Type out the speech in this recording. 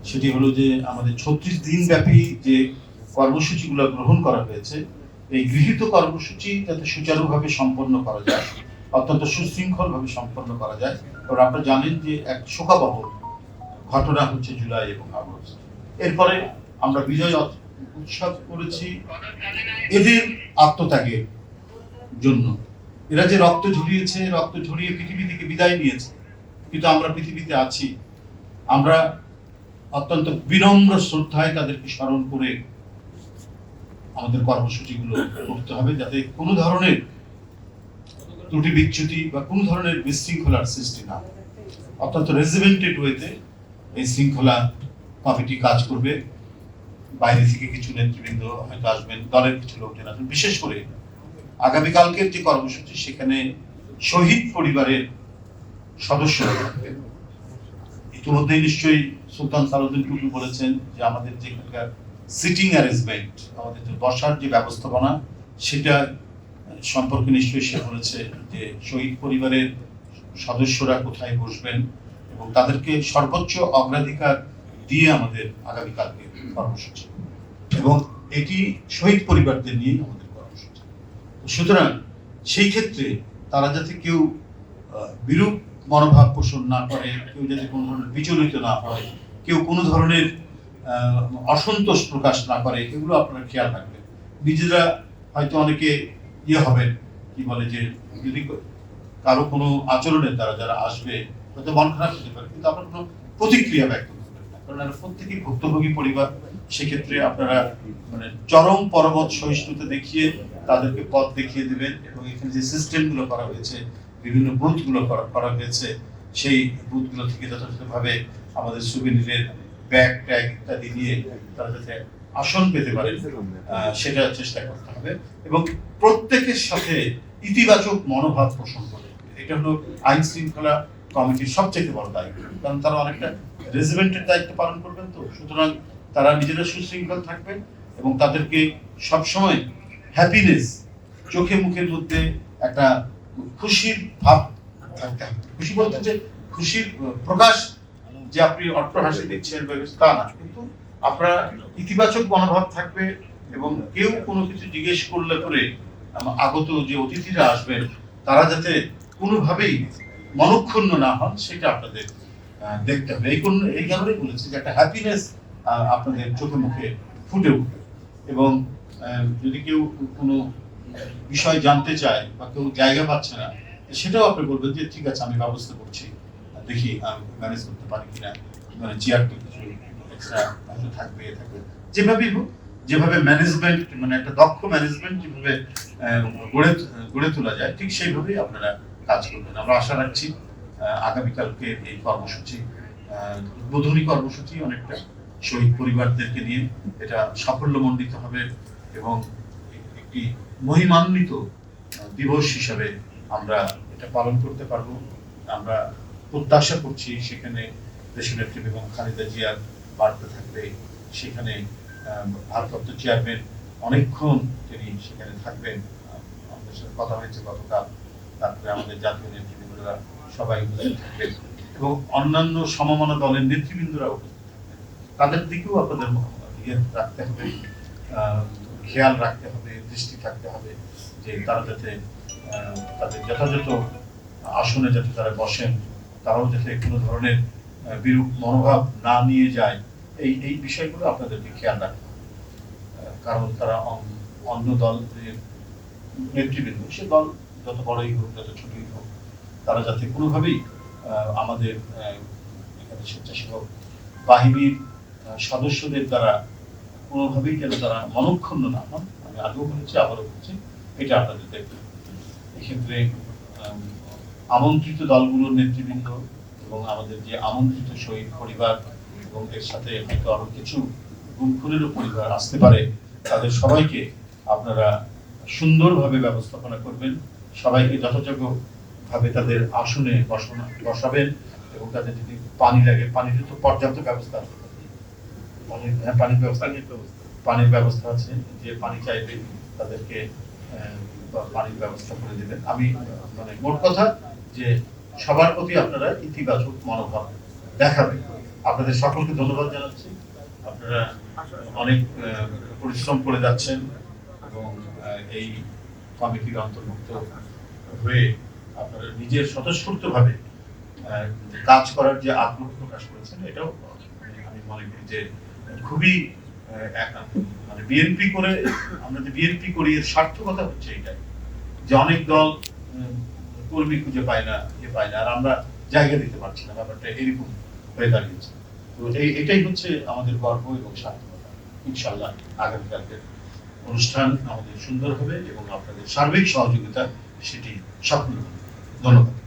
সেটি হলো যে আমাদের 36 দিন ব্যাপী যে কর্মসূচিগুলো গ্রহণ করা হয়েছে, এই গৃহীত কর্মসূচি যাতে সুচারুভাবে সম্পন্ন করা যায়, অত্যন্ত সুশৃঙ্খলভাবে সম্পন্ন করা যায়। কারণ আপনারা জানেন যে এক শোকাবহ ঘটনা হচ্ছে জুলাই এবং আগস্ট। এরপরে আমরা বিজয় উৎসব করেছি এদের আত্মত্যাগের জন্য। এরা যে রক্ত ঝরিয়েছে, রক্ত ঝরিয়ে পৃথিবী থেকে বিদায় নিয়েছে, কিন্তু আমরা পৃথিবীতে আছি। আমরা অত্যন্ত বিনম্র শ্রদ্ধায় তাদেরকে স্মরণ করে আমাদের কর্মসূচিগুলো করতে হবে, যাতে কোনো ধরনের ত্রুটি বিচ্যুতি বা কোনো ধরনের বিশৃঙ্খলার সৃষ্টি না হয়। অত্যন্ত রেজিমেন্টেড ওয়েতে এই শৃঙ্খলা কমিটি কাজ করবে। বাইরে থেকে কিছু নেতৃবৃন্দ হয়তো আসবেন, দলের কিছু লোকজন আসবেন। বিশেষ করে আগামীকালকের যে কর্মসূচি, সেখানে শহীদ পরিবারের সদস্যরা থাকবেন। ইতিমধ্যেই নিশ্চয়ই সুলতান সালাউদ্দিন টুটু বলেছেন যে আমাদের যেখানকার সিটিং অ্যারেঞ্জমেন্ট, আমাদের যে বসার যে ব্যবস্থাপনা, সেটা সম্পর্কে নিশ্চয়ই সে বলেছে যে শহীদ পরিবারের সদস্যরা কোথায় বসবেন এবং তাদেরকে সর্বোচ্চ অগ্রাধিকার দিয়ে আমাদের আগামীকালকে কর্মসূচি, এবং এটি শহীদ পরিবারদের নিয়ে আমাদের কর্মসূচি। সুতরাং সেই ক্ষেত্রে তারা যাতে কেউ বিরূপ মনোভাব পোষণ না করে, কেউ যাতে কোনো ধরনের বিচলিত না হয়, কেউ কোনো ধরনের অসন্তোষ প্রকাশ না করে, এগুলো আপনারা খেয়াল রাখবেন। নিজেরা হয়তো অনেকে হবেন, কি বলে যে যদি কারো কোনো আচরণের দ্বারা যারা আসবে হয়তো মন খারাপ হতে পারে, কিন্তু আপনার কোনো প্রতিক্রিয়া ব্যক্ত করবেন না, কারণ এরা প্রত্যেকেই ভুক্তভোগী পরিবার। সেক্ষেত্রে আপনারা মানে চরম পরবত সহিষ্ণুতা দেখিয়ে তাদেরকে পথ দেখিয়ে দেবেন, এবং এখানে যে সিস্টেমগুলো করা হয়েছে, বিভিন্ন বুথগুলো করা হয়েছে, সেই বুথগুলো থেকে যথাযথভাবে আমাদের সুবিনিরের ব্যাগ ট্যাগ ইত্যাদি নিয়ে তারা যাতে আসন পেতে পারে সেটা চেষ্টা করতে হবে, এবং প্রত্যেকের সাথে ইতিবাচক মনোভাব পোষণ করে। এটা হলো আইন শৃঙ্খলা কমিটির সবচেয়ে বড় দায়িত্ব, কারণ তারা অনেকটা রেজিমেন্টের দায়িত্ব পালন করবেন। তো সুতরাং তারা নিজেরা সুশৃঙ্খল থাকবেন এবং তাদেরকে সবসময় হ্যাপিনেস, চোখে মুখের মধ্যে একটা খুশির ভাব থাকতে হবে। খুশি বলতে যে খুশির প্রকাশ যে আপনি অট্টহাসি দিচ্ছেন তা না, কিন্তু আপনার ইতিবাচক মনোভাব থাকবে, এবং কেউ কোনো কিছু জিজ্ঞেস করলে করে আগত যে অতিথিরা আসবেন তারা যাতে কোনোভাবেই মনক্ষুণ্ণ না হন, সেটা আপনাদের দেখতে হবে। এই কারণেই বলেছি যে একটা হ্যাপিনেস আপনাদের চোখে মুখে ফুটে উঠবে, এবং যদি কেউ কোনো বিষয় জানতে চায় বা কেউ জায়গা পাচ্ছে না, সেটাও আপনি বলবেন যে ঠিক আছে, আমি ব্যবস্থা করছি, দেখি আমি ম্যানেজ করতে পারি কিনা, মানে চেয়ারটি কিছু এক্সট্রা থাকবে। যেভাবেই হোক, যেভাবে ম্যানেজমেন্ট, মানে একটা দক্ষ ম্যানেজমেন্ট যেভাবে গড়ে তোলা যায়, ঠিক সেইভাবেই আপনারা কাজ করবেন। আমরা আশা রাখছি আগামীকালকে এই কর্মসূচি, উদ্বোধনী কর্মসূচি অনেকটা শহীদ পরিবারদেরকে নিয়ে এটা সাফল্যমণ্ডিত হবে, এবং একটি মহিমান্বিত দিবস হিসাবে আমরা এটা পালন করতে পারবো। আমরা প্রত্যাশা করছি সেখানে দেশনেত্রী বেগম খালেদা জিয়ার বার্তা থাকবে, সেখানে ভারপ্রাপ্ত চেয়ারম্যান অনেকক্ষণ তিনি সেখানে থাকবেন, আমাদের সাথে কথা হয়েছে গতকাল। তারপরে আমাদের জাতীয় নেতৃবৃন্দরা সবাই উপস্থিত থাকবেন, এবং অন্যান্য সমমনা দলের নেতৃবৃন্দরা উপস্থিত থাকবেন। তাদের দিকেও আপনাদের রাখতে হবে, খেয়াল রাখতে হবে, দৃষ্টি থাকতে হবে যে তারা যাতে তাদের যথাযথ আসনে যাতে তারা বসেন, তারাও যাতে কোনো ধরনের বিরূপ মনোভাব না নিয়ে যায়, এই বিষয়গুলো আপনাদেরকে খেয়াল রাখতে হবে। কারণ তারা অন্য দলের নেতৃবৃন্দ, সে দল যত বড়ই হোক, যত ছোটই হোক, তারা যাতে কোনোভাবেই আমাদের এখানে স্বেচ্ছাসেবক বাহিনীর সদস্যদের দ্বারা কোনোভাবেই যেন তারা মনক্ষুণ্ণ না হন। আমি আগেও বলেছি, আবারও বলছি, এটা আপনাদের দেখতে হবে। এক্ষেত্রে আমন্ত্রিত দলগুলোর নেতৃবৃন্দ এবং আমাদের যে আমন্ত্রিত শহীদ পরিবার, এবং এর সাথে হয়তো আরো কিছু গুমখুরেরও পরিবার আসতে পারে, তাদের সবাইকে আপনারা সুন্দরভাবে ব্যবস্থাপনা করবেন, সবাইকে যথাযোগ্যভাবে তাদের আসনে বসাবেন, এবং তাদের যদি পানি লাগে, পানির তো পর্যাপ্ত ব্যবস্থা আছে, পানির ব্যবস্থা আছে, যে পানি চাইবে তাদেরকে পানির ব্যবস্থা করে দেবেন। আমি মানে মোট কথা যে সবার প্রতি আপনারা ইতিবাচক মনোভাব দেখাবেন, আপনাদের সকলকে ধন্যবাদ জানাচ্ছি। আপনারা অনেক পরিশ্রম করে যাচ্ছেন এবং এই কমিটির অন্তর্ভুক্ত হয়ে আপনারা নিজের স্বতঃস্ফূর্তভাবে কাজ করার যে আগ্রহ প্রকাশ করেছেন, এটাও আমি মনে করি যে খুবই মানে বিএনপি করে, আমরা যে বিএনপি করি এর সার্থকতা হচ্ছে এটাই যে অনেক দল কর্মী খুঁজে পায় না, আর আমরা জায়গা দিতে পারছি না, ব্যাপারটা এরকম হয়ে দাঁড়িয়েছে। তো এটাই হচ্ছে আমাদের গর্ব এবং সার্থকতা। ইনশাআল্লাহ আগামীকালকের অনুষ্ঠান আমাদের সুন্দর হবে এবং আপনাদের সার্বিক সহযোগিতা সেটি সফল হবে। ধন্যবাদ।